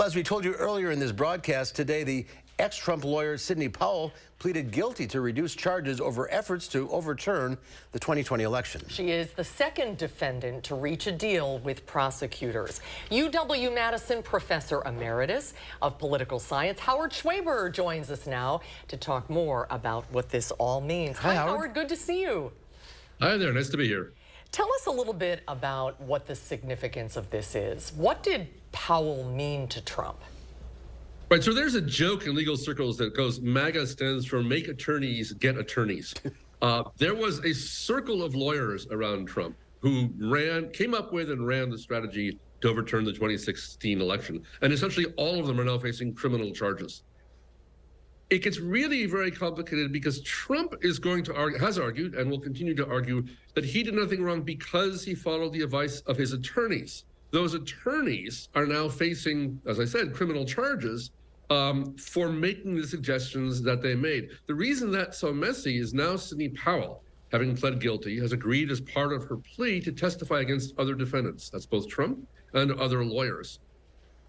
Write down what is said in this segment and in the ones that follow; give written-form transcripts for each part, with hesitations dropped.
Well, as we told you earlier in this broadcast today, the ex-Trump lawyer Sidney Powell pleaded guilty to reduced charges over efforts to overturn the 2020 election. She is the second defendant to reach a deal with prosecutors. UW-Madison professor emeritus of political science Howard Schweber joins us now to talk more about what this all means. Hi, Howard. Good to see you. Hi there, nice to be here. Tell us a little bit about what the significance of this is. What did Powell mean to Trump? Right, so there's a joke in legal circles that goes, MAGA stands for make attorneys get attorneys. There was a circle of lawyers around Trump who came up with and ran the strategy to overturn the 2016 election. And essentially all of them are now facing criminal charges. It gets really very complicated because Trump is going to argue, has argued, and will continue to argue that he did nothing wrong because he followed the advice of his attorneys. Those attorneys are now facing, as I said, criminal charges for making the suggestions that they made. The reason that's so messy is now Sidney Powell, having pled guilty, has agreed as part of her plea to testify against other defendants. That's both Trump and other lawyers.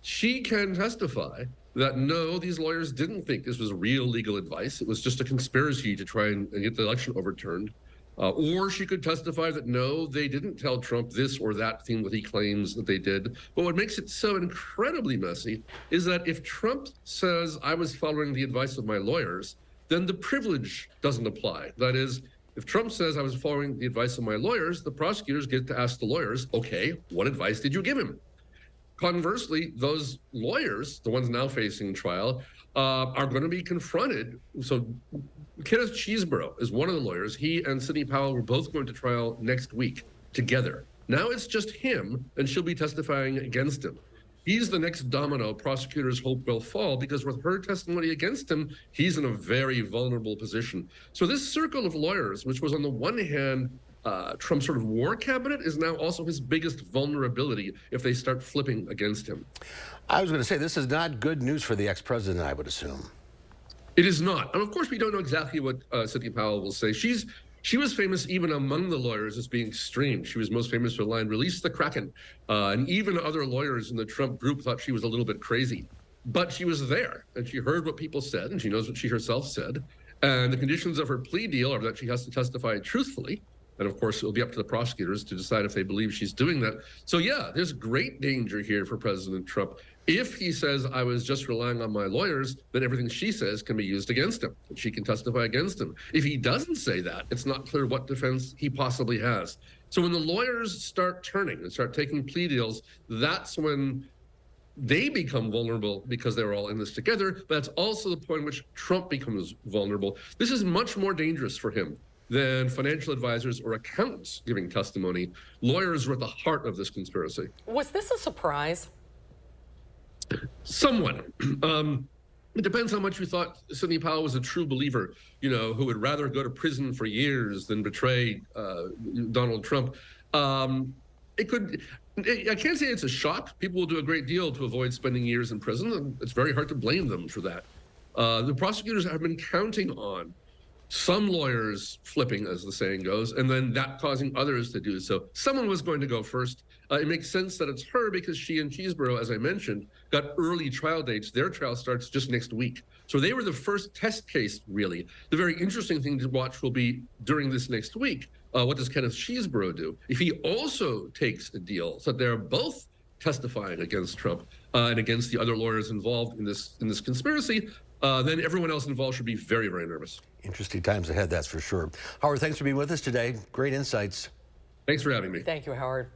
She can testify that no, these lawyers didn't think this was real legal advice. It was just a conspiracy to try and get the election overturned. Or she could testify that no, they didn't tell Trump this or that thing that he claims that they did. But what makes it so incredibly messy is that if Trump says, I was following the advice of my lawyers, then the privilege doesn't apply. That is, if Trump says I was following the advice of my lawyers, the prosecutors get to ask the lawyers, okay, what advice did you give him? Conversely, those lawyers, the ones now facing trial, are going to be confronted. So Kenneth Cheeseborough is one of the lawyers. He and Sidney Powell were both going to trial next week together. Now it's just him, and she'll be testifying against him. He's the next domino prosecutors hope will fall, because with her testimony against him, he's in a very vulnerable position. So this circle of lawyers, which was on the one hand Trump's sort of war cabinet, is now also his biggest vulnerability if they start flipping against him. I was going to say, this is not good news for the ex-president, I would assume. It is not. And of course, we don't know exactly what Sidney Powell will say. She was famous even among the lawyers as being extreme. She was most famous for the line, release the Kraken. And even other lawyers in the Trump group thought she was a little bit crazy. But she was there, and she heard what people said, and she knows what she herself said. And the conditions of her plea deal are that she has to testify truthfully. And of course, it'll be up to the prosecutors to decide if they believe she's doing that. So yeah, there's great danger here for President Trump. If he says, I was just relying on my lawyers, then everything she says can be used against him, and she can testify against him. If he doesn't say that, it's not clear what defense he possibly has. So when the lawyers start turning and start taking plea deals, that's when they become vulnerable because they're all in this together. But that's also the point at which Trump becomes vulnerable. This is much more dangerous for him than financial advisors or accountants giving testimony. Lawyers are at the heart of this conspiracy. Was this a surprise? Somewhat. It depends how much you thought Sidney Powell was a true believer, who would rather go to prison for years than betray Donald Trump. I can't say it's a shock. People will do a great deal to avoid spending years in prison, and it's very hard to blame them for that. The prosecutors have been counting on some lawyers flipping, as the saying goes, and then that causing others to do so. Someone was going to go first. It makes sense that it's her because she and Cheeseborough, as I mentioned, got early trial dates. Their trial starts just next week. So they were the first test case, really. The very interesting thing to watch will be during this next week, what does Kenneth Cheeseborough do? If he also takes a deal so that they're both testifying against Trump and against the other lawyers involved in this conspiracy, then everyone else involved should be very, very nervous. Interesting times ahead, that's for sure. Howard, thanks for being with us today. Great insights. Thanks for having me. Thank you, Howard.